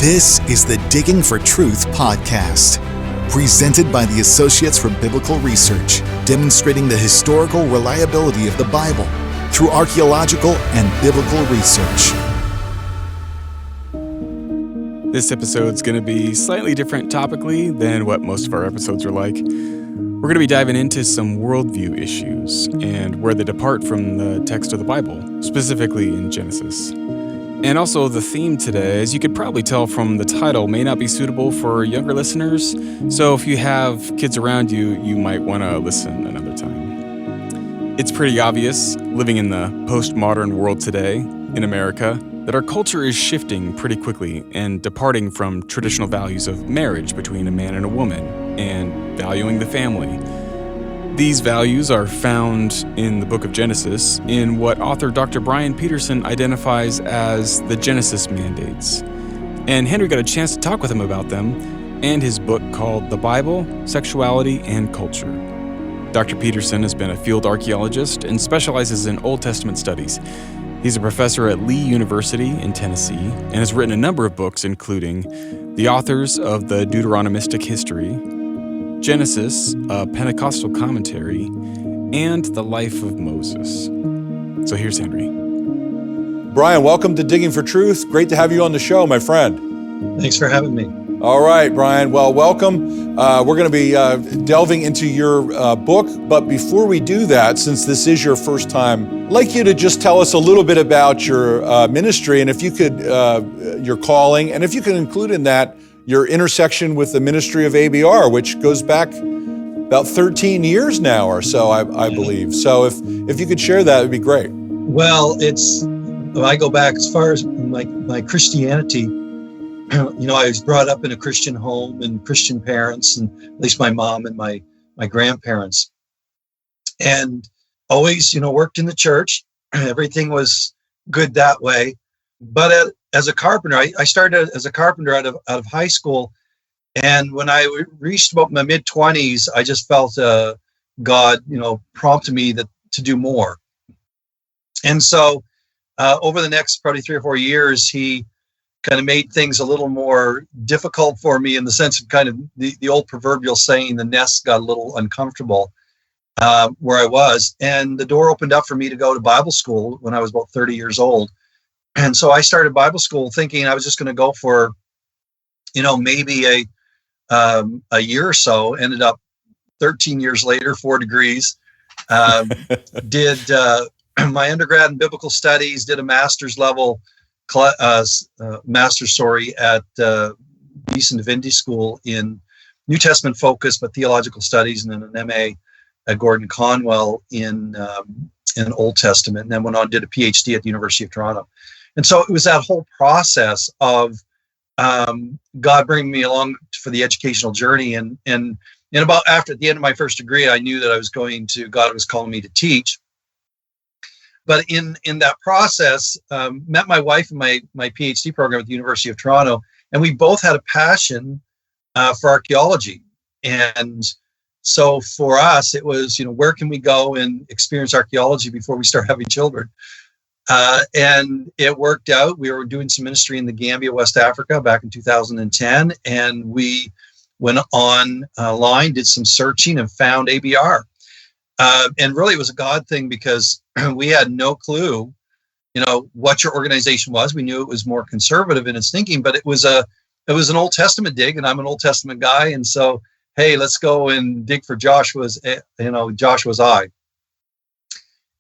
This is the Digging for Truth podcast, presented by the Associates for Biblical Research, demonstrating the historical reliability of the Bible through archaeological and biblical research. This episode's going to be slightly different topically than what most of our episodes are like. We're going to be diving into some worldview issues and where they depart from the text of the Bible, specifically in Genesis. And also the theme today, as you could probably tell from the title, may not be suitable for younger listeners. So if you have kids around you, you might want to listen another time. It's pretty obvious, living in the postmodern world today in America, that our culture is shifting pretty quickly and departing from traditional values of marriage between a man and a woman and valuing the family. These values are found in the book of Genesis in what author Dr. Peterson identifies as the Genesis mandates. And Henry got a chance to talk with him about them and his book called The Bible, Sexuality, and Culture. Dr. Peterson has been a field archaeologist and specializes in Old Testament studies. He's a professor at Lee University in Tennessee and has written a number of books, including the authors of the Deuteronomistic History, Genesis, a Pentecostal commentary, and the Life of Moses. So here's Henry. Brian, welcome to Digging for Truth. Great to have you on the show, my friend. Thanks for having me. All right, Brian. Well, welcome. We're going to be delving into your book. But before we do that, since this is your first time, I'd like you to just tell us a little bit about your ministry and if you could, your calling, and if you can include in that your intersection with the ministry of ABR, which goes back about 13 years now or so, I believe. So if you could share that, it would be great. Well, I go back as far as my Christianity. I was brought up in a Christian home and Christian parents, and at least my mom and my grandparents. And always, worked in the church. Everything was good that way. But as a carpenter, I started as a carpenter out of high school. And when I reached about my mid-20s, I just felt God, prompted me to do more. And so over the next probably 3 or 4 years, he kind of made things a little more difficult for me in the sense of kind of the old proverbial saying, the nest got a little uncomfortable where I was. And the door opened up for me to go to Bible school when I was about 30 years old. And so I started Bible school thinking I was just going to go for, maybe a year or so. Ended up 13 years later, 4 degrees. Did my undergrad in biblical studies, did a master's level at Peterson Divinity School in New Testament focus, but theological studies, and then an MA at Gordon Conwell in Old Testament, and then went on and did a PhD at the University of Toronto. And so it was that whole process of God bringing me along for the educational journey. And about at the end of my first degree, I knew that God was calling me to teach. But in that process, met my wife in my PhD program at the University of Toronto, and we both had a passion for archaeology. And so for us, it was, where can we go and experience archaeology before we start having children? And it worked out. We were doing some ministry in the Gambia, West Africa back in 2010. And we went online, did some searching, and found ABR. And really it was a God thing because we had no clue, what your organization was. We knew it was more conservative in its thinking, but it was an Old Testament dig, and I'm an Old Testament guy. And so, hey, let's go and dig for Joshua's eye.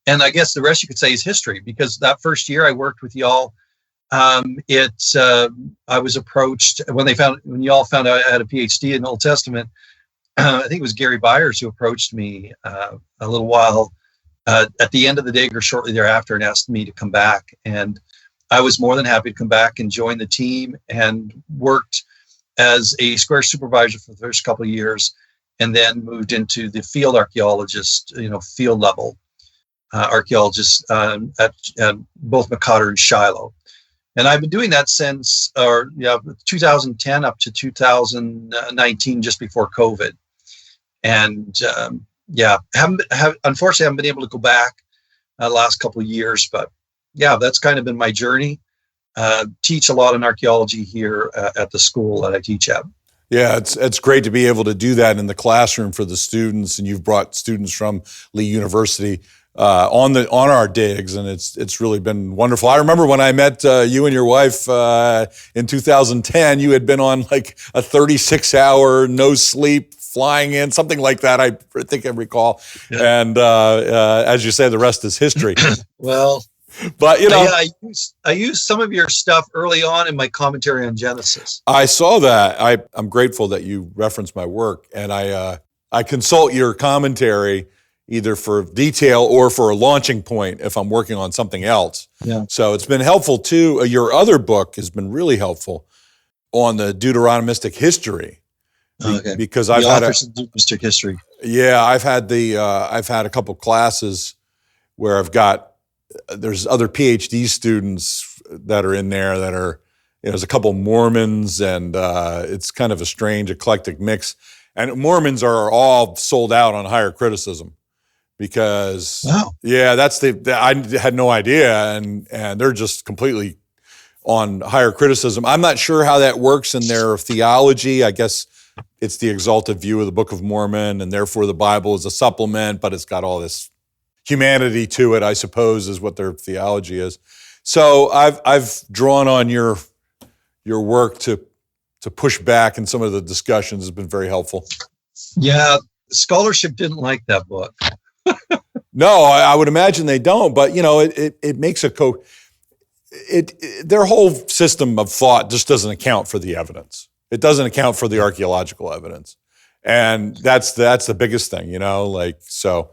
And I guess the rest you could say is history, because that first year I worked with y'all, I was approached when y'all found out I had a PhD in Old Testament. I think it was Gary Byers who approached me a little while at the end of the dig or shortly thereafter and asked me to come back. And I was more than happy to come back and join the team, and worked as a square supervisor for the first couple of years, and then moved into the field archaeologist, field level archaeologist at both McCotter and Shiloh. And I've been doing that since 2010 up to 2019, just before COVID. And unfortunately, I haven't been able to go back the last couple of years, but yeah, that's kind of been my journey. teach a lot in archaeology here at the school that I teach at. Yeah, it's great to be able to do that in the classroom for the students, and you've brought students from Lee University on our digs, and it's really been wonderful. I remember when I met you and your wife in 2010. You had been on like a 36-hour no sleep flying in, something like that. I think I recall. Yeah. And as you say, the rest is history. Well. But I used some of your stuff early on in my commentary on Genesis. I saw that. I'm grateful that you referenced my work, and I consult your commentary either for detail or for a launching point if I'm working on something else. Yeah. So it's been helpful too. Your other book has been really helpful on the Deuteronomistic history. Okay. Because I've had Deuteronomistic history. Yeah, I've had a couple classes where there's other PhD students that are in there that are, there's a couple Mormons, and it's kind of a strange eclectic mix. And Mormons are all sold out on higher criticism because, yeah, I had no idea, and they're just completely on higher criticism. I'm not sure how that works in their theology. I guess it's the exalted view of the Book of Mormon, and therefore the Bible is a supplement, but it's got all this humanity to it, I suppose, is what their theology is. So I've drawn on your work to push back, and some of the discussions has been very helpful. Yeah, scholarship didn't like that book. No, I would imagine they don't, but it makes their whole system of thought just doesn't account for the evidence. It doesn't account for the archaeological evidence, and that's the biggest thing, so.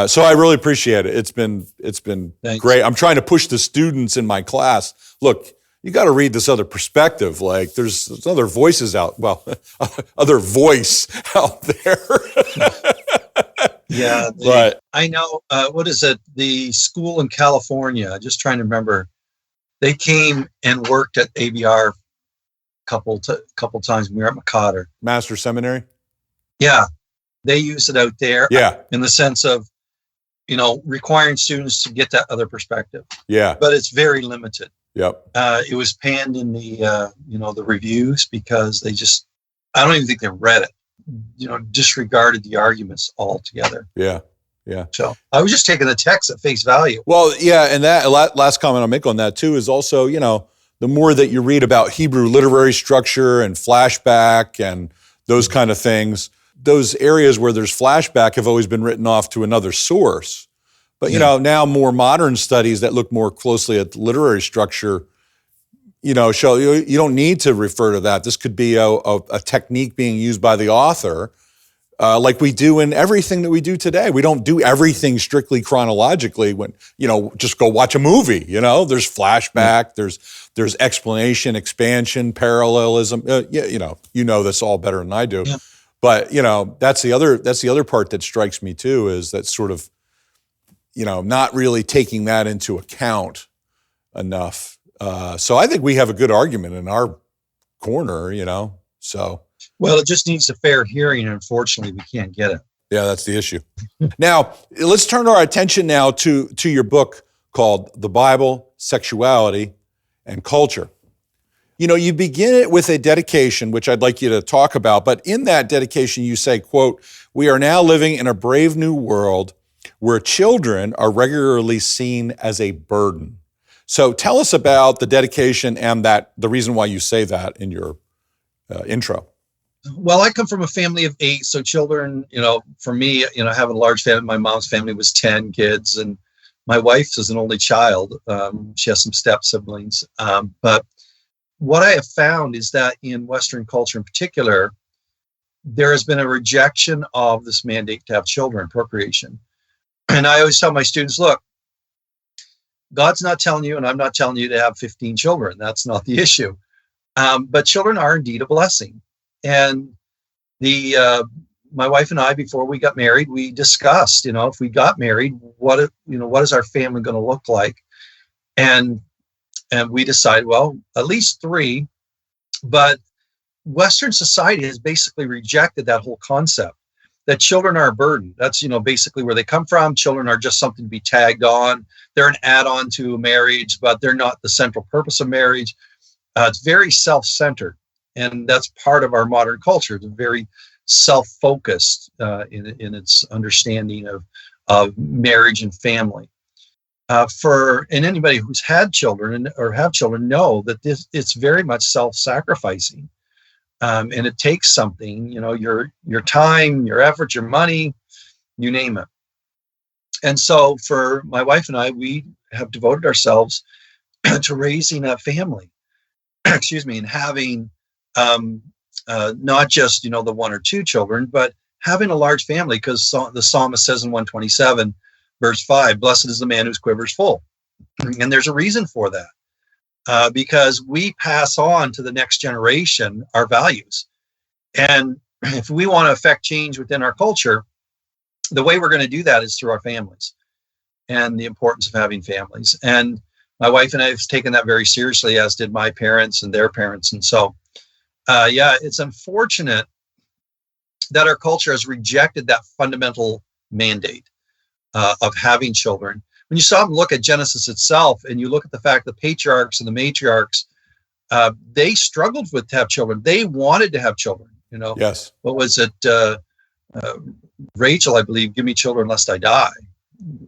So I really appreciate it. It's been Thanks. Great. I'm trying to push the students in my class. Look, you got to read this other perspective. Like there's other voices other voice out there. Yeah, but I know. What is it? The school in California. Just trying to remember. They came and worked at ABR a couple times when we were at McCotter. Master Seminary. Yeah, they use it out there. Yeah, in the sense of, requiring students to get that other perspective. Yeah, but it's very limited. Yep. It was panned in the the reviews because I don't even think they read it. Disregarded the arguments altogether. Yeah. Yeah. So I was just taking the text at face value. Well, yeah, and that last comment I'll make on that too is also, the more that you read about Hebrew literary structure and flashback and those kind of things, those areas where there's flashback have always been written off to another source. But, now more modern studies that look more closely at the literary structure, show you don't need to refer to that. This could be a technique being used by the author, like we do in everything that we do today. We don't do everything strictly chronologically when, just go watch a movie, there's flashback, there's explanation, expansion, parallelism, this all better than I do. Yeah. But, that's the other part that strikes me too, is that sort of, not really taking that into account enough. So I think we have a good argument in our corner, so. Well, it just needs a fair hearing, and unfortunately we can't get it. Yeah, that's the issue. Now, let's turn our attention now to your book called The Bible, Sexuality, and Culture. You begin it with a dedication, which I'd like you to talk about, but in that dedication you say, quote, "We are now living in a brave new world where children are regularly seen as a burden." So tell us about the dedication and the reason why you say that in your intro. Well, I come from a family of 8, so children, for me, having a large family, my mom's family was 10 kids, and my wife is an only child. She has some step siblings. But what I have found is that in Western culture in particular, there has been a rejection of this mandate to have children, procreation. And I always tell my students, look, God's not telling you, and I'm not telling you to have 15 children. That's not the issue. But children are indeed a blessing. And my wife and I, before we got married, we discussed, if we got married, what is our family going to look like? And we decided, well, at least 3. But Western society has basically rejected that whole concept. that children are a burden. That's, basically where they come from. Children are just something to be tagged on. They're an add-on to marriage, but they're not the central purpose of marriage. It's very self-centered, and that's part of our modern culture. It's very self-focused in its understanding of marriage and family. And anybody who's had children or have children know that it's very much self-sacrificing. And it takes something, your time, your effort, your money, you name it. And so for my wife and I, we have devoted ourselves to raising a family, and having not just, the one or two children, but having a large family, because the psalmist says in 127, verse 5, blessed is the man whose quiver is full. And there's a reason for that, because we pass on to the next generation our values. And if we want to affect change within our culture, the way we're going to do that is through our families and the importance of having families. And my wife and I have taken that very seriously, as did my parents and their parents. And so, it's unfortunate that our culture has rejected that fundamental mandate of having children. When you stop and look at Genesis itself, and you look at the fact that the patriarchs and the matriarchs, they struggled to have children. They wanted to have children. Yes. What was it? Rachel, I believe, give me children lest I die.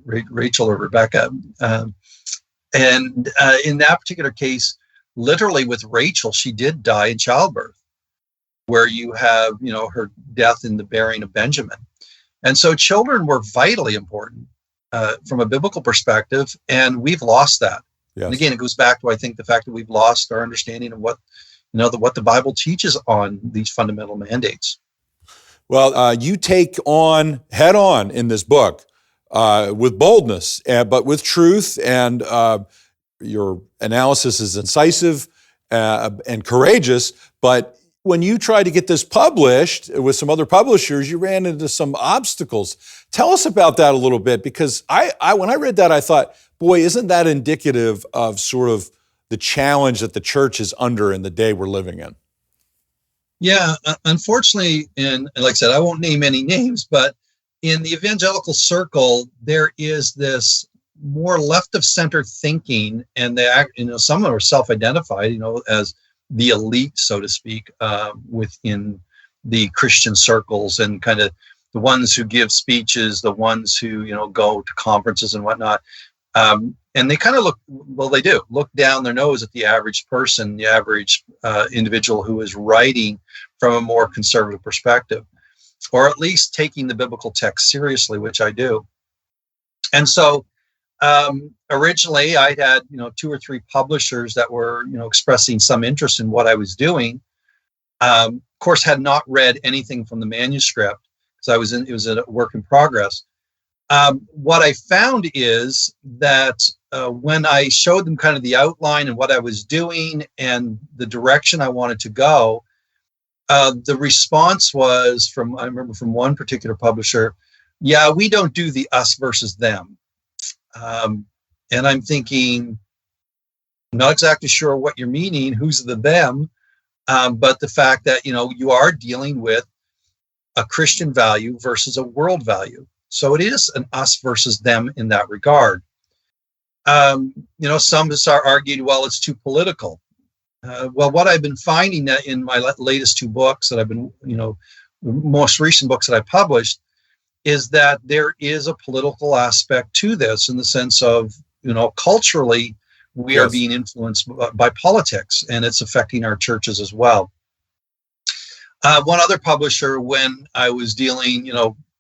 Rachel or Rebecca. And in that particular case, literally with Rachel, she did die in childbirth, where you have, her death in the bearing of Benjamin. And so children were vitally important from a biblical perspective, and we've lost that. Yes. And again, it goes back to, I think, the fact that we've lost our understanding of what the Bible teaches on these fundamental mandates. Well, you take on head on in this book with boldness, but with truth, and your analysis is incisive and courageous. But when you tried to get this published with some other publishers, you ran into some obstacles. Tell us about that a little bit, because I when I read that, I thought, boy, isn't that indicative of sort of the challenge that the church is under in the day we're living in? Yeah, unfortunately, and like I said, I won't name any names, but in the evangelical circle, there is this more left of center thinking, and some of them are self-identified, as the elite, so to speak, within the Christian circles, and kind of the ones who give speeches, the ones who, go to conferences and whatnot. And they kind of look down their nose at the average person, the average individual who is writing from a more conservative perspective, or at least taking the biblical text seriously, which I do. And so originally I had, 2 or 3 publishers that were, expressing some interest in what I was doing. Of course, had not read anything from the manuscript, because it was a work in progress. What I found is that when I showed them kind of the outline and what I was doing and the direction I wanted to go, the response was I remember from one particular publisher, yeah, we don't do the us versus them. And I'm thinking, I'm not exactly sure what you're meaning, who's the them, but the fact that, you are dealing with a Christian value versus a world value. So it is an us versus them in that regard. Some just argued, well, it's too political. Well, what I've been finding that in my latest 2 books that I've been, most recent books that I published, is that there is a political aspect to this, in the sense of, culturally, we are being influenced by politics, and it's affecting our churches as well. One other publisher, when I was dealing,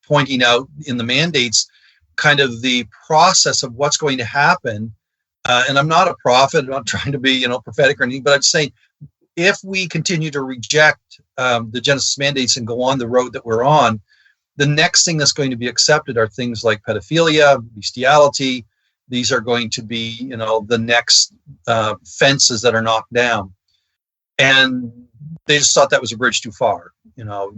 pointing out in the mandates kind of the process of what's going to happen, and I'm not a prophet, I'm not trying to be, prophetic or anything, but I'm saying, if we continue to reject the Genesis mandates and go on the road that we're on, the next thing that's going to be accepted are things like pedophilia, bestiality. These are going to be, the next fences that are knocked down. And they just thought that was a bridge too far.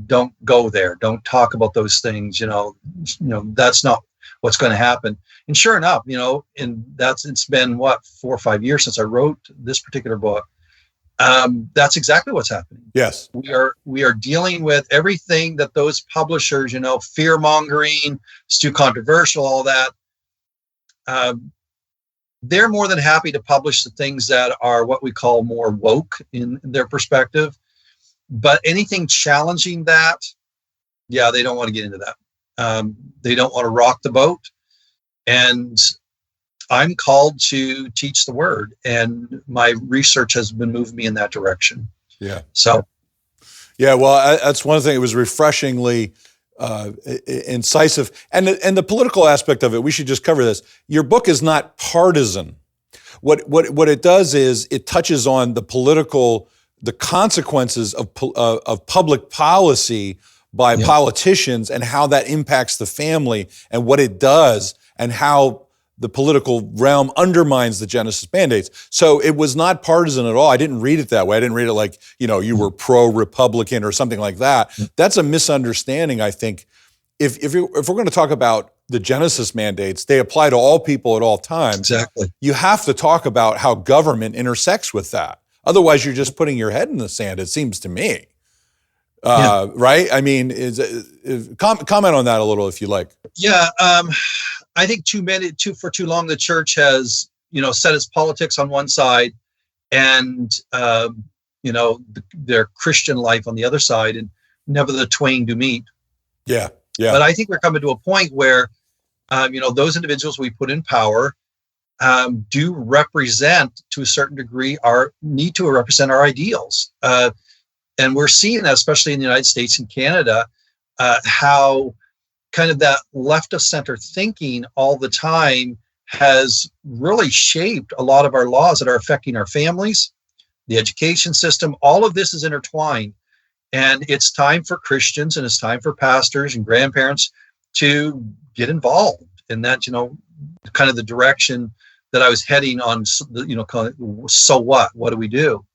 Don't go there. Don't talk about those things. That's not what's going to happen. And sure enough, it's been 4 or 5 years since I wrote this particular book. That's exactly what's happening. Yes. We are dealing with everything that those publishers, fear mongering, it's too controversial, all that. They're more than happy to publish the things that are what we call more woke in their perspective. But anything challenging that, yeah, they don't want to get into that. They don't want to rock the boat. And I'm called to teach the word, and my research has been moving me in that direction. Yeah. So. Yeah, well, that's one thing. It was refreshingly incisive. And the political aspect of it, we should just cover this. Your book is not partisan. What it does is it touches on the consequences of public policy by politicians and how that impacts the family and what it does and how the political realm undermines the Genesis mandates. So it was not partisan at all. I didn't read it that way. I didn't read it like, you were pro-Republican or something like that. That's a misunderstanding, I think. If we're going to talk about the Genesis mandates, they apply to all people at all times. Exactly. You have to talk about how government intersects with that. Otherwise, you're just putting your head in the sand, it seems to me. Right? I mean, comment on that a little if you like. Yeah. I think for too long, the church has, set its politics on one side and, their Christian life on the other side, and never the twain do meet. Yeah. Yeah. But I think we're coming to a point where, those individuals we put in power do represent, to a certain degree, need to represent our ideals. And we're seeing that, especially in the United States and Canada, how kind of that left of center thinking all the time has really shaped a lot of our laws that are affecting our families, the education system. All of this is intertwined. And it's time for Christians and it's time for pastors and grandparents to get involved in that, kind of the direction that I was heading on, kind of, so what? What do we do?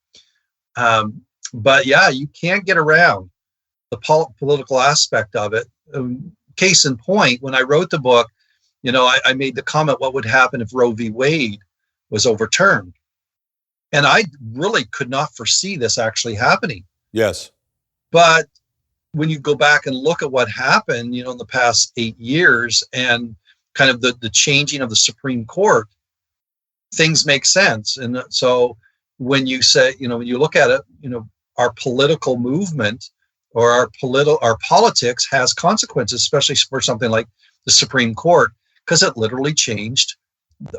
But yeah, you can't get around the political aspect of it. Case in point, when I wrote the book, I made the comment, what would happen if Roe v. Wade was overturned? And I really could not foresee this actually happening. Yes. But when you go back and look at what happened, in the past 8 years and kind of the changing of the Supreme Court, things make sense. And so when you say, when you look at it, our political movement or our politics has consequences, especially for something like the Supreme Court, because it literally changed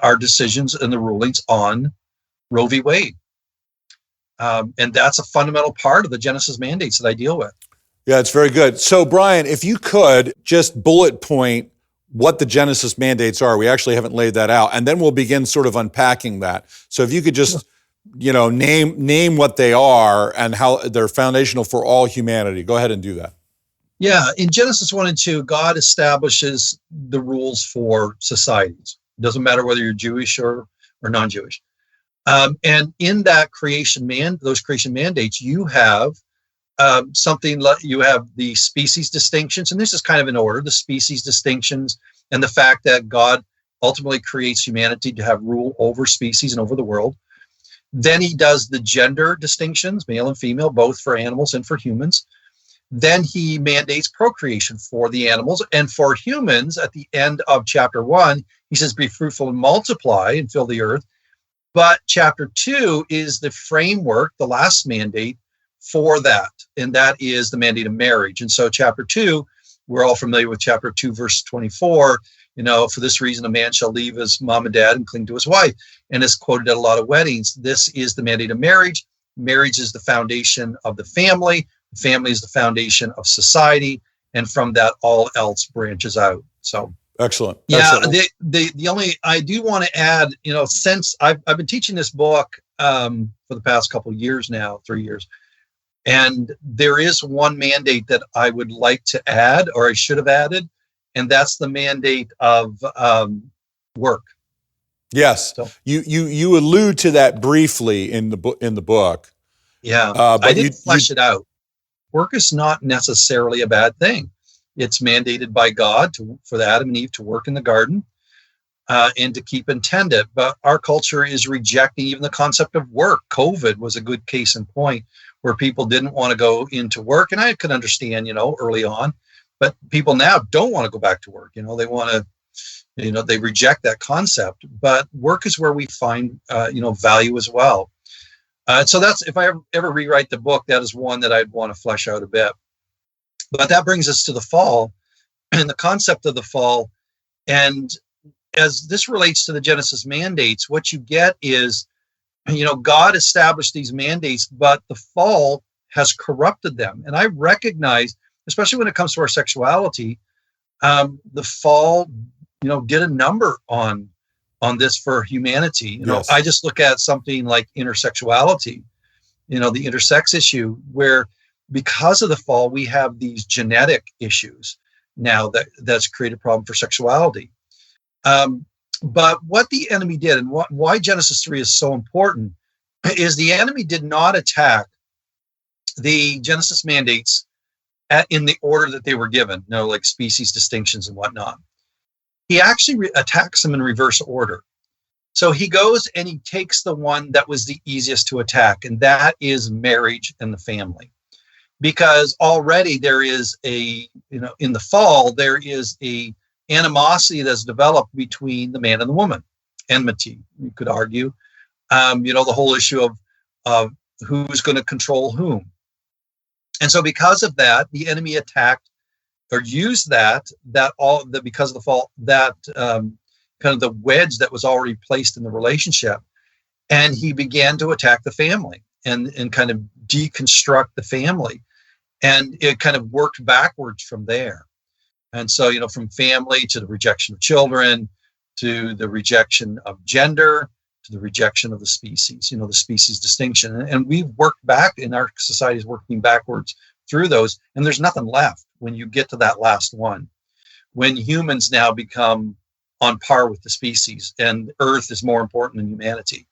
our decisions and the rulings on Roe v. Wade. And that's a fundamental part of the Genesis mandates that I deal with. Yeah, it's very good. So, Brian, if you could just bullet point what the Genesis mandates are. We actually haven't laid that out. And then we'll begin sort of unpacking that. So if you could just, name what they are and how they're foundational for all humanity. Go ahead and do that. Yeah, in Genesis 1 and 2, God establishes the rules for societies. It doesn't matter whether you're Jewish or non-Jewish. And in that those creation mandates, you have something like, you have the species distinctions, and this is kind of in order, the species distinctions and the fact that God ultimately creates humanity to have rule over species and over the world. Then he does the gender distinctions, male and female, both for animals and for humans. Then he mandates procreation for the animals, and for humans at the end of chapter 1, he says, be fruitful and multiply and fill the earth. But chapter 2 is the framework, the last mandate for that, and that is the mandate of marriage. And so chapter 2, we're all familiar with chapter 2, verse 24, for this reason, a man shall leave his mom and dad and cling to his wife. And it's quoted at a lot of weddings. This is the mandate of marriage. Marriage is the foundation of the family. The family is the foundation of society. And from that, all else branches out. So excellent. Yeah, excellent. the only, I do want to add, since I've been teaching this book for the past couple of years now, 3 years, and there is one mandate that I would like to add, or I should have added, and that's the mandate of work. Yes, so, you allude to that briefly in the book. Yeah, but I didn't flesh it out. Work is not necessarily a bad thing. It's mandated by God for Adam and Eve to work in the garden. and to keep and tend it. But our culture is rejecting even the concept of work. COVID was a good case in point where people didn't want to go into work. And I could understand, early on, but people now don't want to go back to work. They want to, they reject that concept. But work is where we find, value as well. So that's, if I ever rewrite the book, that is one that I'd want to flesh out a bit. But that brings us to the fall and the concept of the fall. And as this relates to the Genesis mandates, what you get is, God established these mandates, but the fall has corrupted them. And I recognize, especially when it comes to our sexuality, the fall, did a number on this for humanity. Yes. I just look at something like intersexuality, the intersex issue, where because of the fall, we have these genetic issues now that's created a problem for sexuality. But what the enemy did, and why Genesis 3 is so important, is the enemy did not attack the Genesis mandates in the order that they were given, like species distinctions and whatnot. He actually attacks them in reverse order. So he goes and he takes the one that was the easiest to attack, and that is marriage and the family. Because already there is in the fall, there is a animosity that's developed between the man and the woman. Enmity, you could argue. The whole issue of who's going to control whom. And so because of that, the enemy attacked or used because of the fall, that kind of the wedge that was already placed in the relationship. And he began to attack the family and kind of deconstruct the family. And it kind of worked backwards from there. And so, from family to the rejection of children, to the rejection of gender, to the rejection of the species, the species distinction. And we've worked back, in our society is working backwards through those. And there's nothing left when you get to that last one, when humans now become on par with the species and Earth is more important than humanity.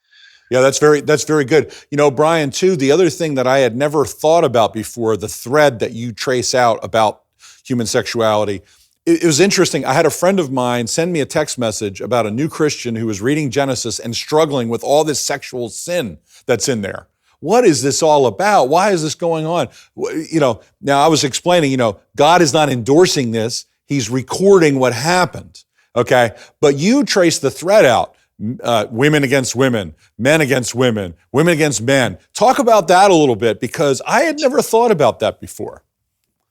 Yeah, that's very good. Brian, too, the other thing that I had never thought about before, the thread that you trace out about human sexuality, it was interesting. I had a friend of mine send me a text message about a new Christian who was reading Genesis and struggling with all this sexual sin that's in there. What is this all about? Why is this going on? Now I was explaining, God is not endorsing this. He's recording what happened, okay? But you trace the thread out. Women against women, men against women, women against men. Talk about that a little bit, because I had never thought about that before.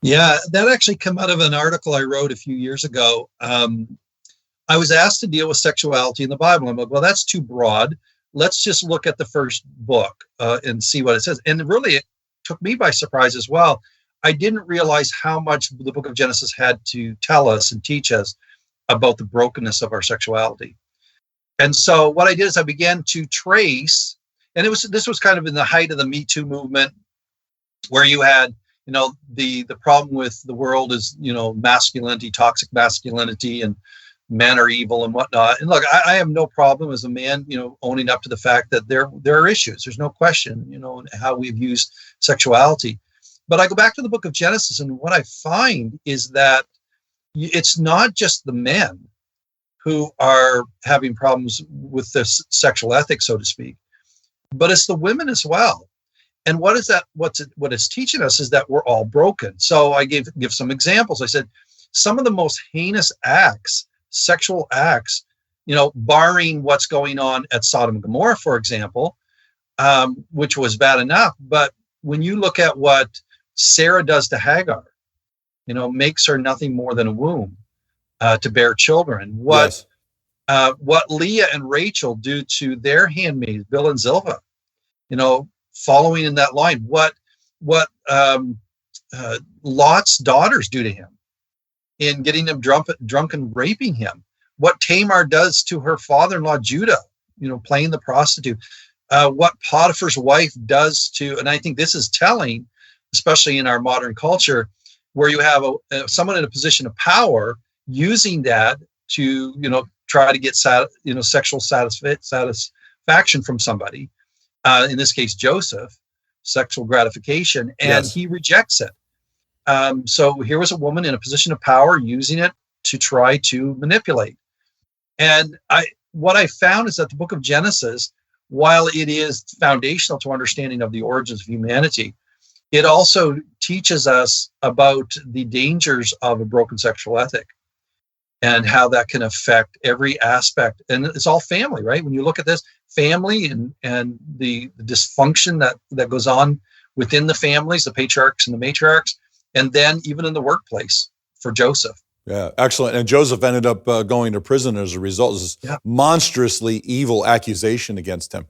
Yeah, that actually came out of an article I wrote a few years ago. I was asked to deal with sexuality in the Bible. I'm like, well, that's too broad. Let's just look at the first book and see what it says. And really, it took me by surprise as well. I didn't realize how much the book of Genesis had to tell us and teach us about the brokenness of our sexuality. And so what I did is I began to trace, and this was kind of in the height of the Me Too movement, where you had, the problem with the world is, masculinity, toxic masculinity, and men are evil and whatnot. And look, I have no problem as a man, owning up to the fact that there are issues. There's no question, how we've used sexuality. But I go back to the book of Genesis, and what I find is that it's not just the men who are having problems with this sexual ethic, so to speak, but it's the women as well. And what is that? What it's teaching us is that we're all broken. So I give some examples. I said some of the most heinous acts, sexual acts, barring what's going on at Sodom and Gomorrah, for example, which was bad enough. But when you look at what Sarah does to Hagar, makes her nothing more than a womb. To bear children, what Leah and Rachel do to their handmaids, Bill and Zilpah, following in that line, what Lot's daughters do to him in getting him drunk and raping him, what Tamar does to her father-in-law Judah, playing the prostitute, what Potiphar's wife does to, and I think this is telling, especially in our modern culture, where you have someone in a position of power using that to, try to get, sexual satisfaction from somebody. In this case, Joseph, sexual gratification, and He rejects it. So here was a woman in a position of power using it to try to manipulate. And what I found is that the book of Genesis, while it is foundational to understanding of the origins of humanity, it also teaches us about the dangers of a broken sexual ethic and how that can affect every aspect. And it's all family, right? When you look at this, family and the dysfunction that goes on within the families, the patriarchs and the matriarchs, and then even in the workplace for Joseph. Yeah, excellent. And Joseph ended up going to prison as a result of this monstrously evil accusation against him.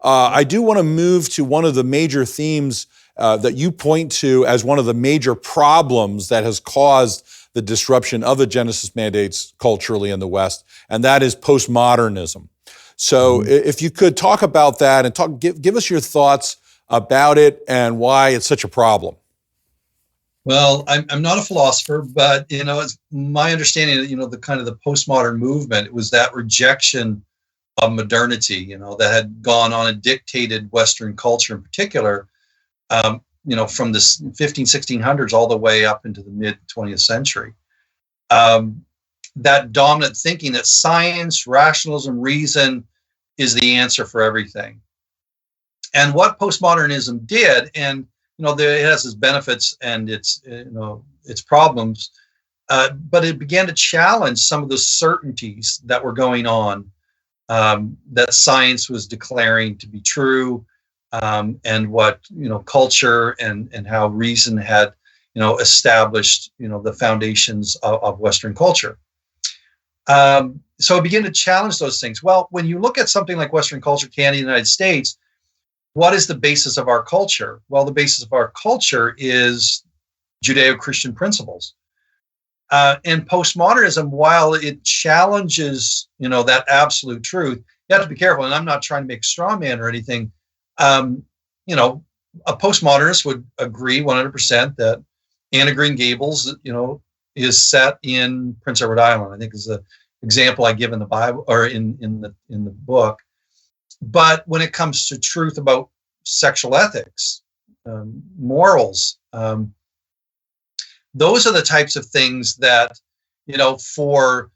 I do want to move to one of the major themes that you point to as one of the major problems that has caused the disruption of the Genesis mandates culturally in the West, and that is postmodernism. So if you could talk about that and give us your thoughts about it and why it's such a problem. Well, I'm not a philosopher, but it's my understanding that the kind of the postmodern movement, it was that rejection of modernity, that had gone on and dictated Western culture in particular, from the 1600s all the way up into the mid 20th century. That dominant thinking that science, rationalism, reason is the answer for everything. And what postmodernism did, and it has its benefits and its problems, but it began to challenge some of the certainties that were going on, that science was declaring to be true, and what culture and how reason had established the foundations of Western culture. So it began to challenge those things. Well, when you look at something like Western culture, Canada, the United States, what is the basis of our culture? Well, the basis of our culture is Judeo-Christian principles. And postmodernism, while it challenges, that absolute truth, you have to be careful. And I'm not trying to make a straw man or anything. A postmodernist would agree 100% that Anne of Green Gables, is set in Prince Edward Island. I think is the example I give in the Bible or in the book. But when it comes to truth about sexual ethics, morals, those are the types of things that, for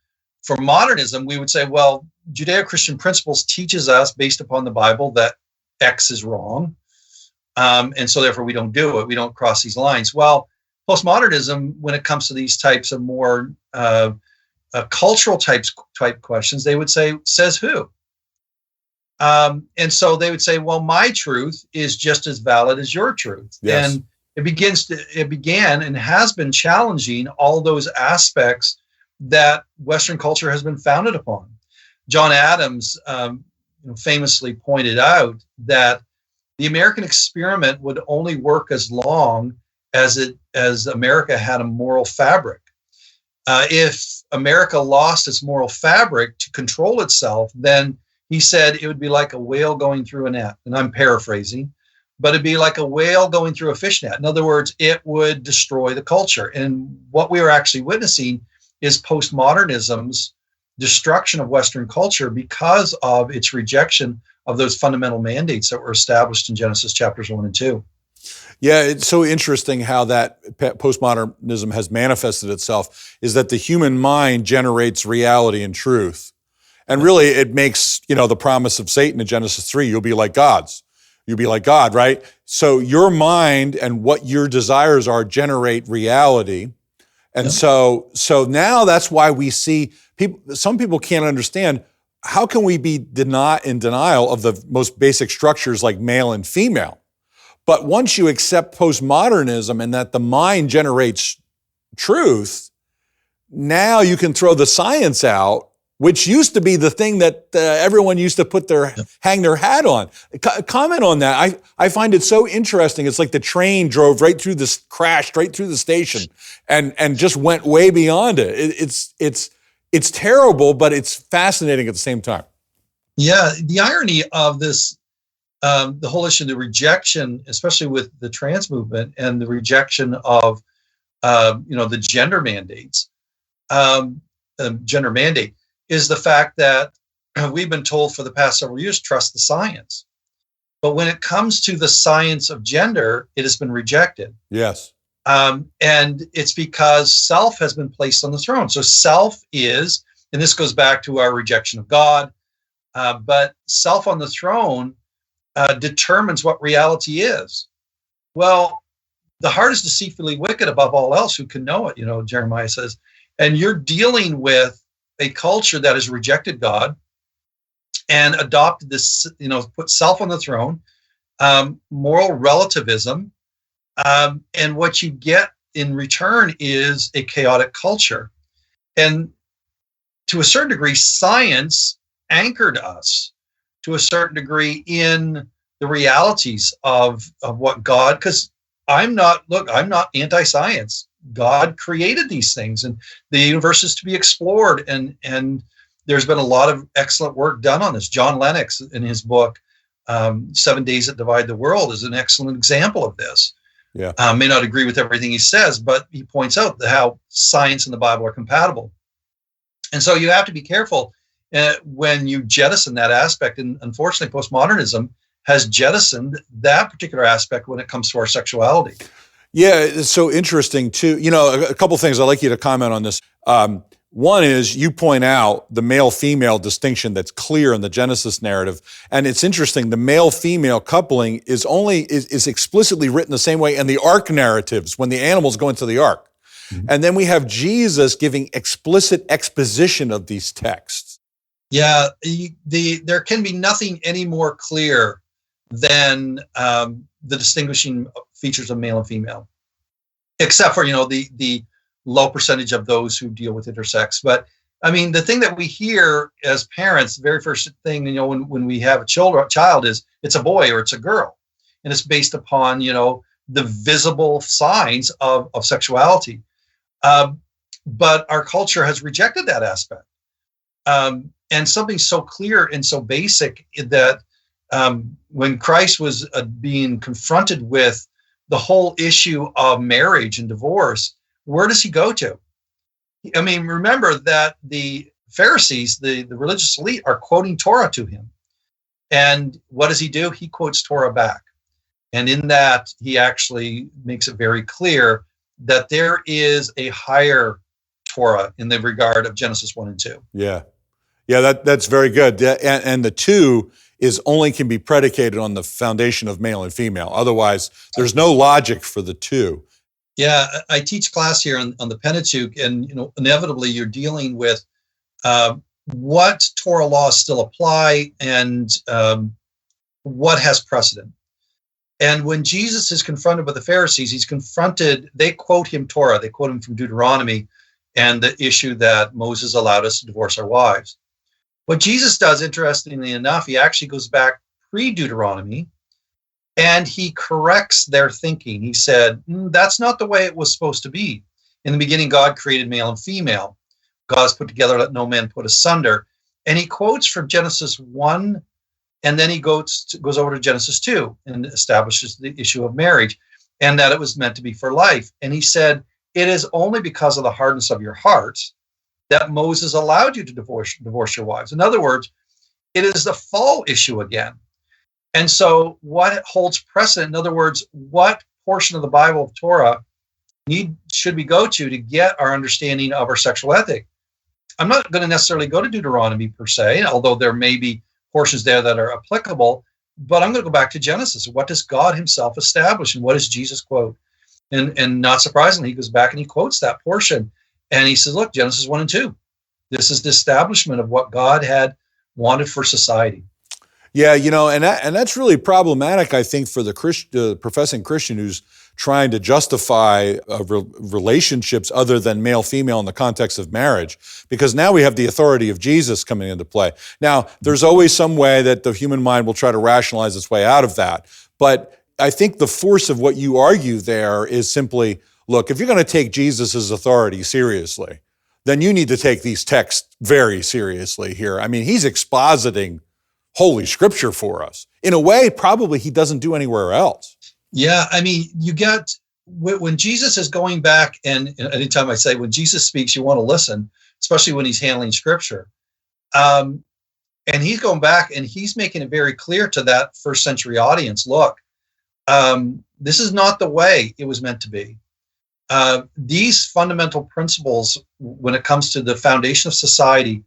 modernism, we would say, well, Judeo-Christian principles teaches us based upon the Bible that X is wrong. And so therefore we don't do it. We don't cross these lines. Well, postmodernism, when it comes to these types of more cultural type questions, they would say, says who? And so they would say, well, my truth is just as valid as your truth. Yes. And it began and has been challenging all those aspects that Western culture has been founded upon. John Adams famously pointed out that the American experiment would only work as long as America had a moral fabric. If America lost its moral fabric to control itself, then he said it would be like a whale going through a net. And I'm paraphrasing, but it'd be like a whale going through a fishnet. In other words, it would destroy the culture. And what we are actually witnessing is postmodernism's destruction of Western culture because of its rejection of those fundamental mandates that were established in Genesis chapters 1 and 2. Yeah, it's so interesting how that postmodernism has manifested itself, is that the human mind generates reality and truth. And really, it makes, the promise of Satan in Genesis 3, you'll be like gods. You'll be like God, right? So your mind and what your desires are generate reality. And so now that's why we see some people can't understand, how can we be in denial of the most basic structures like male and female? But once you accept postmodernism and that the mind generates truth, now you can throw the science out, which used to be the thing that everyone used to hang their hat on. Comment on that. I find it so interesting. It's like the train drove crashed right through the station and just went way beyond it. It's terrible, but it's fascinating at the same time. Yeah, the irony of this, the whole issue, the rejection, especially with the trans movement and the rejection of, the gender mandates, gender mandate, is the fact that we've been told for the past several years, trust the science. But when it comes to the science of gender, it has been rejected. Yes. And it's because self has been placed on the throne. So self is, And this goes back to our rejection of God. But self on the throne determines what reality is. Well, the heart is deceitfully wicked above all else. Who can know it? Jeremiah says. And you're dealing with a culture that has rejected God and adopted this, put self on the throne, moral relativism. And what you get in return is a chaotic culture. And to a certain degree, science anchored us to a certain degree in the realities of what God, because I'm not anti-science. God created these things, and the universe is to be explored. And there's been a lot of excellent work done on this. John Lennox, in his book, 7 Days That Divide the World, is an excellent example of this. Yeah. May not agree with everything he says, but he points out how science and the Bible are compatible. And so you have to be careful when you jettison that aspect. And unfortunately, postmodernism has jettisoned that particular aspect when it comes to our sexuality. Yeah, it's so interesting too. A couple things I'd like you to comment on this. One is you point out the male-female distinction that's clear in the Genesis narrative. And it's interesting, the male-female coupling is explicitly written the same way in the ark narratives when the animals go into the ark. Mm-hmm. And then we have Jesus giving explicit exposition of these texts. Yeah, there can be nothing any more clear than the distinguishing features of male and female, except for, the low percentage of those who deal with intersex. But I mean, the thing that we hear as parents, the very first thing, when we have a child is it's a boy or it's a girl. And it's based upon, the visible signs of sexuality. But our culture has rejected that aspect. And something so clear and so basic that when Christ was being confronted with the whole issue of marriage and divorce, where does he go to? I mean, remember that the Pharisees, the religious elite, are quoting Torah to him. And what does he do? He quotes Torah back. And in that, he actually makes it very clear that there is a higher Torah in the regard of Genesis 1 and 2. Yeah. Yeah, that's very good. And the two only can be predicated on the foundation of male and female. Otherwise, there's no logic for the two. Yeah, I teach class here on the Pentateuch, and inevitably you're dealing with what Torah laws still apply and what has precedent. And when Jesus is confronted with the Pharisees, they quote him Torah, they quote him from Deuteronomy and the issue that Moses allowed us to divorce our wives. What Jesus does, interestingly enough, he actually goes back pre-Deuteronomy and he corrects their thinking. He said, that's not the way it was supposed to be. In the beginning, God created male and female. God has put together, let no man put asunder. And he quotes from Genesis 1, and then he goes over to Genesis 2 and establishes the issue of marriage and that it was meant to be for life. And he said, it is only because of the hardness of your hearts that Moses allowed you to divorce your wives. In other words, it is the fall issue again. And so what holds precedent, in other words, what portion of the Bible of Torah should we go to get our understanding of our sexual ethic? I'm not going to necessarily go to Deuteronomy per se, although there may be portions there that are applicable, but I'm going to go back to Genesis. What does God himself establish and what does Jesus quote? And not surprisingly, he goes back and he quotes that portion. And he says, look, Genesis 1 and 2. This is the establishment of what God had wanted for society. Yeah, and that's really problematic, I think, for the professing Christian who's trying to justify relationships other than male-female in the context of marriage, because now we have the authority of Jesus coming into play. Now, there's always some way that the human mind will try to rationalize its way out of that, but I think the force of what you argue there is simply, look, if you're going to take Jesus' authority seriously, then you need to take these texts very seriously here. I mean, he's expositing Holy Scripture for us in a way probably he doesn't do anywhere else. Yeah, I mean, you get, when Jesus is going back, and anytime I say when Jesus speaks, you want to listen, especially when he's handling Scripture. And he's going back and he's making it very clear to that first century audience, look, this is not the way it was meant to be. These fundamental principles, when it comes to the foundation of society,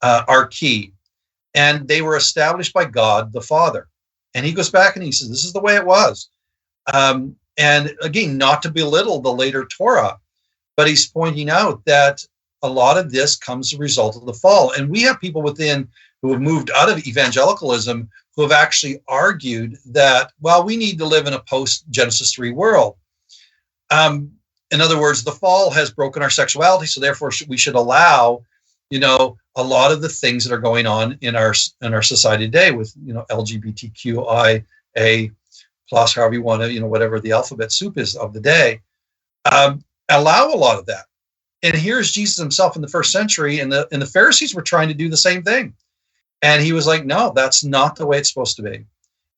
are key. And they were established by God the Father. And he goes back and he says, this is the way it was. And again, not to belittle the later Torah, but he's pointing out that a lot of this comes as a result of the fall. And we have people within who have moved out of evangelicalism who have actually argued that, well, we need to live in a post-Genesis 3 world. In other words, the fall has broken our sexuality, so therefore we should allow, a lot of the things that are going on in our society today with, LGBTQIA plus, however you want to, whatever the alphabet soup is of the day, allow a lot of that. And here's Jesus himself in the first century, and the Pharisees were trying to do the same thing. And he was like, no, that's not the way it's supposed to be.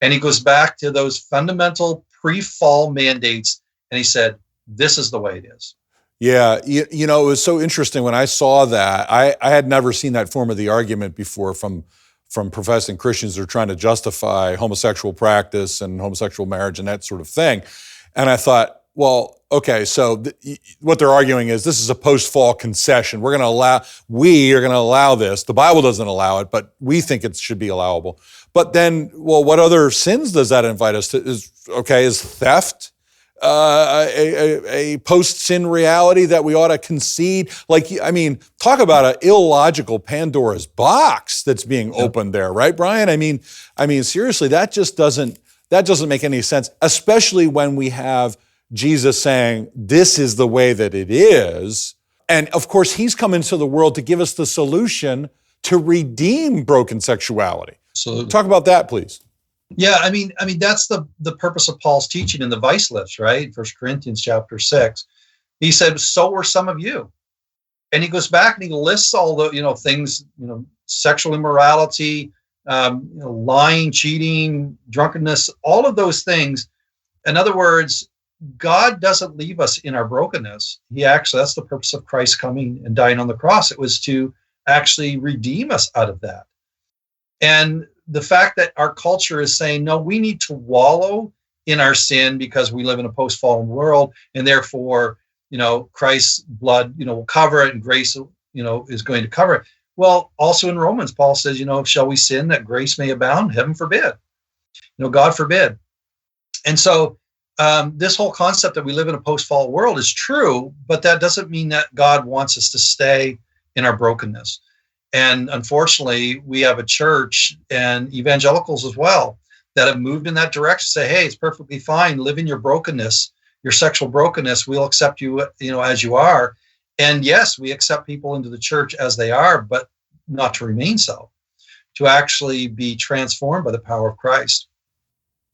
And he goes back to those fundamental pre-fall mandates, and he said, this is the way it is. Yeah, it was so interesting when I saw that. I had never seen that form of the argument before from professing Christians who are trying to justify homosexual practice and homosexual marriage and that sort of thing. And I thought, well, okay, so what they're arguing is this is a post-fall concession. We are going to allow this. The Bible doesn't allow it, but we think it should be allowable. But then, well, what other sins does that invite us to? Is theft a post-sin reality that we ought to concede? Talk about an illogical Pandora's box that's being opened there, right, Brian? I mean, seriously, that doesn't make any sense, especially when we have Jesus saying, this is the way that it is. And of course, he's come into the world to give us the solution to redeem broken sexuality. So talk about that, please. Yeah, I mean, that's the purpose of Paul's teaching in the vice list, right? 1 Corinthians chapter 6. He said, so were some of you. And he goes back and he lists all the, things, sexual immorality, lying, cheating, drunkenness, all of those things. In other words, God doesn't leave us in our brokenness. That's the purpose of Christ coming and dying on the cross. It was to actually redeem us out of that. And the fact that our culture is saying, no, we need to wallow in our sin because we live in a post-fallen world, and therefore, Christ's blood, will cover it, and grace, is going to cover it. Well, also in Romans, Paul says, shall we sin that grace may abound? Heaven forbid. God forbid. And so this whole concept that we live in a post-fall world is true, but that doesn't mean that God wants us to stay in our brokenness. And unfortunately, we have a church and evangelicals as well that have moved in that direction, say, hey, it's perfectly fine. Live in your brokenness, your sexual brokenness. We'll accept you, as you are. And yes, we accept people into the church as they are, but not to remain so, to actually be transformed by the power of Christ.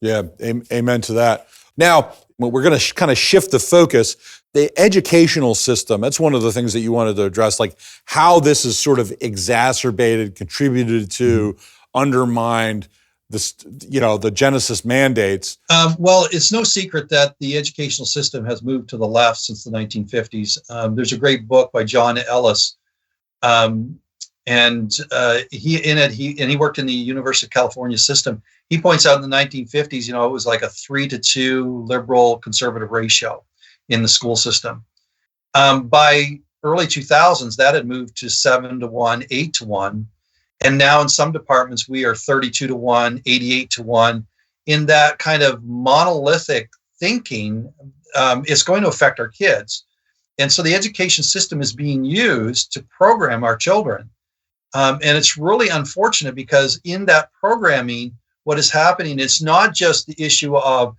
Yeah, amen to that. Now, we're going to kind of shift the focus. The educational system, that's one of the things that you wanted to address, like how this is sort of exacerbated, contributed to, undermined this, the Genesis mandates. Well, it's no secret that the educational system has moved to the left since the 1950s. There's a great book by John Ellis, and he worked in the University of California system. He points out in the 1950s, it was like a 3-2 liberal conservative ratio in the school system. By early 2000s, that had moved to 7-1, 8-1. And now in some departments, we are 32-1, 88-1. In that kind of monolithic thinking, it's going to affect our kids. And so the education system is being used to program our children. And it's really unfortunate because in that programming, what is happening, it's not just the issue of,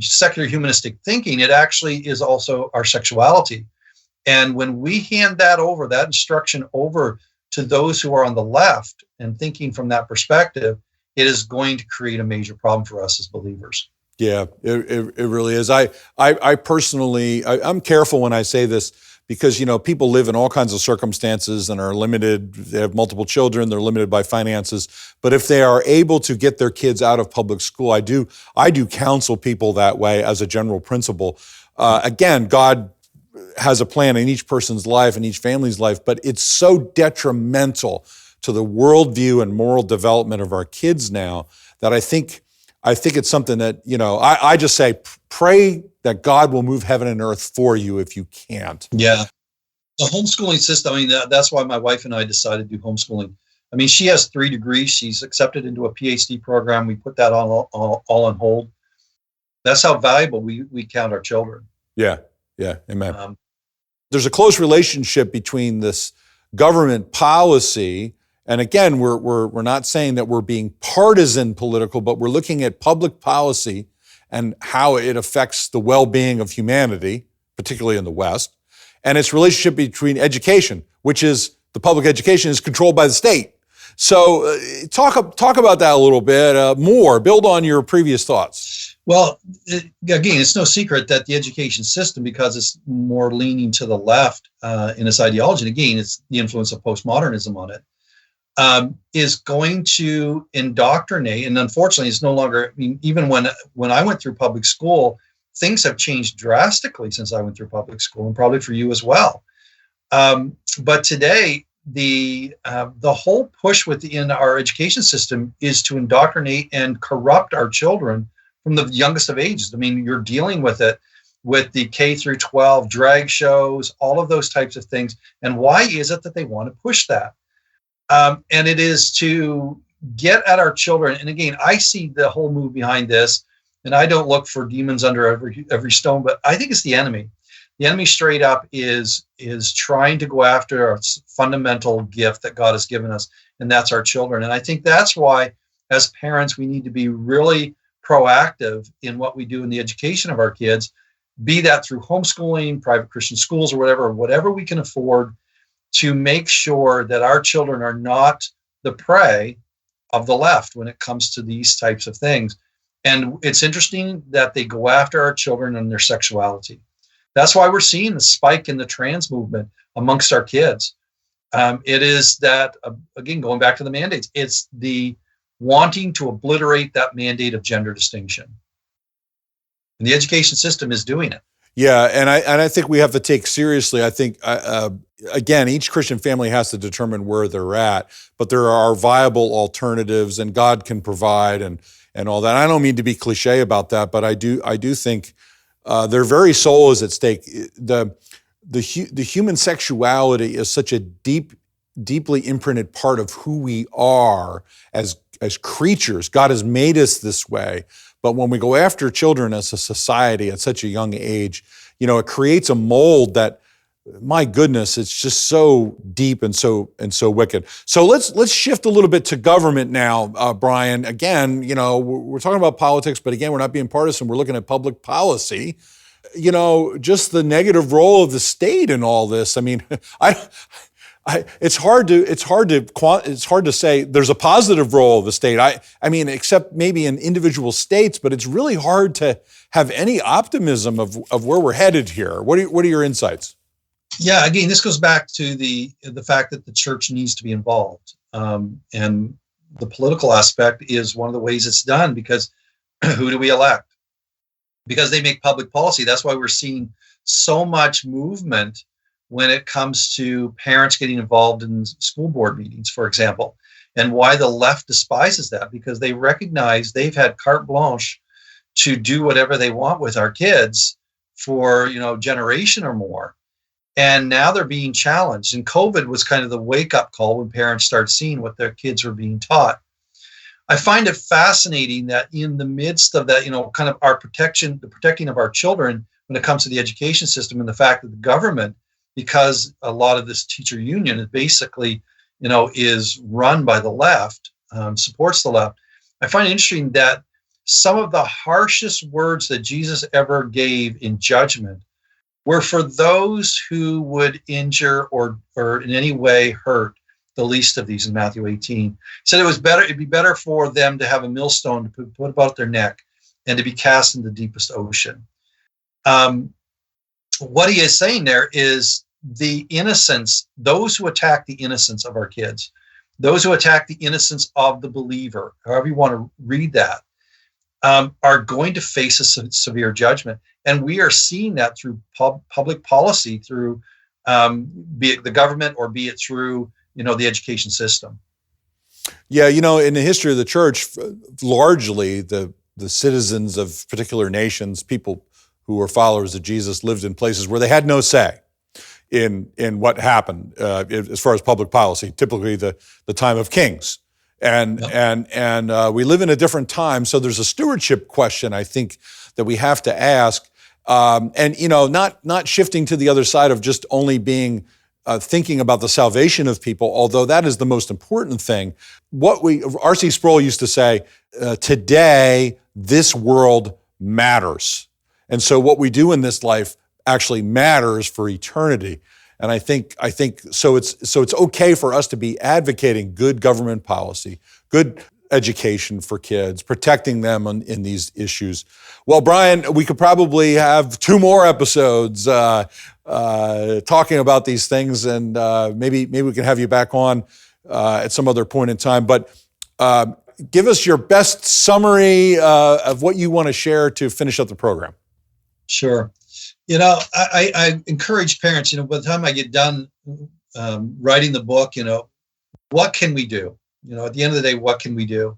secular humanistic thinking, it actually is also our sexuality. And when we hand that instruction over to those who are on the left and thinking from that perspective, it is going to create a major problem for us as believers. Yeah, it really is. I personally, I'm careful when I say this because, people live in all kinds of circumstances and are limited. They have multiple children. They're limited by finances. But if they are able to get their kids out of public school, I do counsel people that way as a general principle. Again, God has a plan in each person's life and each family's life, but it's so detrimental to the worldview and moral development of our kids now that I think it's something that, I just say, pray that God will move heaven and earth for you if you can't. Yeah. The homeschooling system, I mean, that's why my wife and I decided to do homeschooling. I mean, she has 3 degrees. She's accepted into a PhD program. We put that all on hold. That's how valuable we count our children. Yeah, amen. There's a close relationship between this government policy, and again, we're not saying that we're being partisan political, but we're looking at public policy and how it affects the well-being of humanity, particularly in the West, and its relationship between education, which is the public education is controlled by the state. So talk about that a little bit more. Build on your previous thoughts. Well, again, it's no secret that the education system, because it's more leaning to the left in its ideology, and again, it's the influence of postmodernism on it, is going to indoctrinate. And unfortunately, it's no longer, I mean, even when I went through public school, things have changed drastically since I went through public school, and probably for you as well. But today, the whole push within our education system is to indoctrinate and corrupt our children from the youngest of ages. I mean, you're dealing with it with the K through 12 drag shows, all of those types of things. And why is it that they want to push that? And it is to get at our children. And again, I see the whole move behind this, and I don't look for demons under every stone, but I think it's the enemy. The enemy straight up is trying to go after our fundamental gift that God has given us, and that's our children. And I think that's why, as parents, we need to be really proactive in what we do in the education of our kids, be that through homeschooling, private Christian schools, or whatever we can afford, to make sure that our children are not the prey of the left when it comes to these types of things. And it's interesting that they go after our children and their sexuality. That's why we're seeing the spike in the trans movement amongst our kids. It is that, again, going back to the mandates, it's the wanting to obliterate that mandate of gender distinction. And the education system is doing it. Yeah, and I think we have to take seriously, I think, again, each Christian family has to determine where they're at, but there are viable alternatives, and God can provide and all that. I don't mean to be cliche about that, but I do think their very soul is at stake. The human sexuality is such a deeply imprinted part of who we are as creatures. God has made us this way. But when we go after children as a society at such a young age, it creates a mold that, my goodness, it's just so deep and so wicked. So let's shift a little bit to government now, Brian. Again, we're talking about politics, but again, we're not being partisan. We're looking at public policy. Just the negative role of the state in all this. I mean, it's hard to say there's a positive role of the state. I mean, except maybe in individual states, but it's really hard to have any optimism of where we're headed here. What are your insights? Yeah, again, this goes back to the fact that the church needs to be involved, and the political aspect is one of the ways it's done, because who do we elect? Because they make public policy. That's why we're seeing so much movement when it comes to parents getting involved in school board meetings, for example, and why the left despises that, because they recognize they've had carte blanche to do whatever they want with our kids for, generation or more. And now they're being challenged. And COVID was kind of the wake-up call when parents start seeing what their kids are being taught. I find it fascinating that in the midst of that, kind of our protection, the protecting of our children when it comes to the education system, and the fact that the government, because a lot of this teacher union is basically, is run by the left, supports the left. I find it interesting that some of the harshest words that Jesus ever gave in judgment were for those who would injure or in any way hurt the least of these in Matthew 18. He said it'd be better for them to have a millstone to put about their neck and to be cast in the deepest ocean. What he is saying there is the innocence, those who attack the innocence of our kids, those who attack the innocence of the believer, however you want to read that, are going to face a severe judgment. And we are seeing that through public policy, through be it the government or be it through, the education system. Yeah, in the history of the church, largely the citizens of particular nations, people who were followers of Jesus, lived in places where they had no say in what happened as far as public policy, typically the time of kings. And we live in a different time, so there's a stewardship question, I think, that we have to ask. And not shifting to the other side of just only being thinking about the salvation of people, although that is the most important thing. R.C. Sproul used to say, today, this world matters. And so what we do in this life actually matters for eternity. And I think so it's okay for us to be advocating good government policy, good education for kids, protecting them in these issues. Well, Brian, we could probably have 2 more episodes talking about these things, and maybe we can have you back on at some other point in time. But give us your best summary of what you want to share to finish up the program. Sure. I encourage parents, by the time I get done writing the book, what can we do? At the end of the day, what can we do?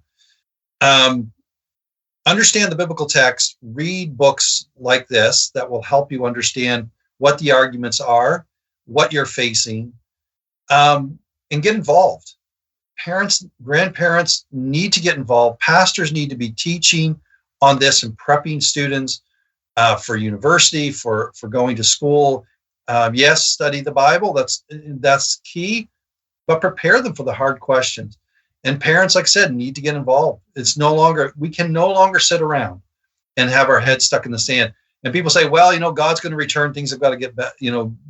Understand the biblical text, read books like this that will help you understand what the arguments are, what you're facing, and get involved. Parents, grandparents need to get involved. Pastors need to be teaching on this and prepping students for university, for going to school. Yes, study the Bible. That's key, but prepare them for the hard questions. And parents, like I said, need to get involved. We can no longer sit around and have our heads stuck in the sand. And people say, well, God's going to return. Things have got to get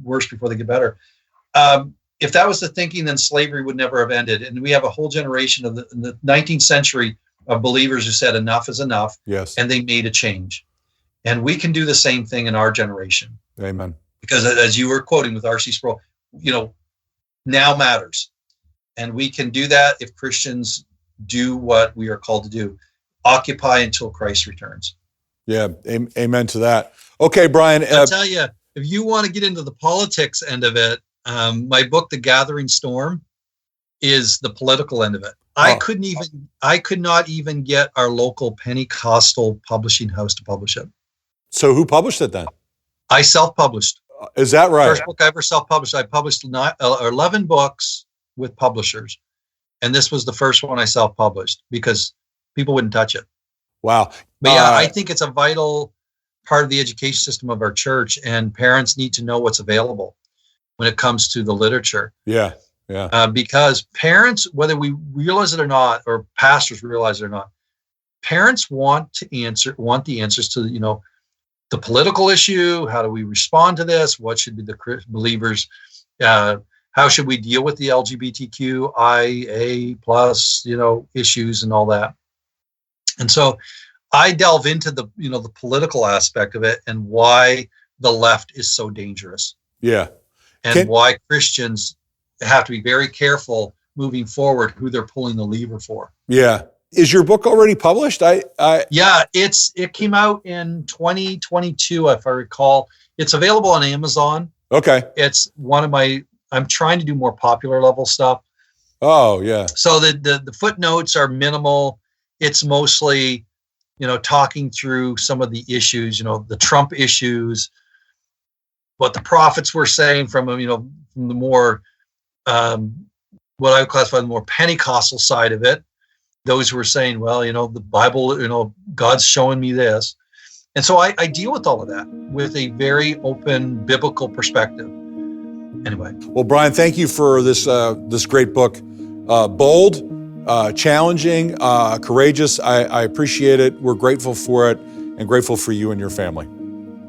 worse before they get better. If that was the thinking, then slavery would never have ended. And we have a whole generation in the 19th century of believers who said enough is enough. Yes. And they made a change. And we can do the same thing in our generation. Amen. Because as you were quoting with R.C. Sproul, now matters. And we can do that if Christians do what we are called to do, occupy until Christ returns. Yeah, amen to that. Okay, Brian. I'll tell you, if you want to get into the politics end of it, my book, The Gathering Storm, is the political end of it. I could not even get our local Pentecostal publishing house to publish it. So who published it then? I self-published. Is that right? First book I ever self-published. I published 11 books with publishers. And this was the first one I self-published because people wouldn't touch it. Wow. But yeah, I think it's a vital part of the education system of our church, and parents need to know what's available when it comes to the literature. Yeah. Because parents, whether we realize it or not, or pastors realize it or not, parents want the answers to, the political issue. How do we respond to this? What should be the believers? How should we deal with the LGBTQIA plus, issues and all that? And so I delve into the political aspect of it and why the left is so dangerous. Yeah. And why Christians have to be very careful moving forward who they're pulling the lever for. Yeah. Is your book already published? Yeah, it came out in 2022, if I recall. It's available on Amazon. Okay. It's I'm trying to do more popular level stuff. Oh, yeah. So the footnotes are minimal. It's mostly, talking through some of the issues, the Trump issues, what the prophets were saying from the more, what I would classify the more Pentecostal side of it. Those who were saying, well, the Bible, God's showing me this. And so I deal with all of that with a very open biblical perspective. Anyway. Well, Brian, thank you for this great book. Bold, challenging, courageous. I appreciate it. We're grateful for it and grateful for you and your family.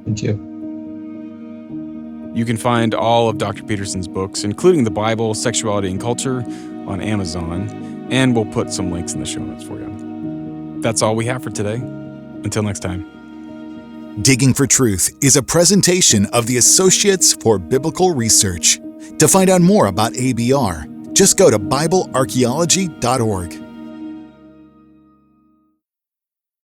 Thank you. You can find all of Dr. Peterson's books, including the Bible, Sexuality, and Culture, on Amazon, and we'll put some links in the show notes for you. That's all we have for today. Until next time. Digging for Truth is a presentation of the Associates for Biblical Research. To find out more about ABR, just go to BibleArchaeology.org.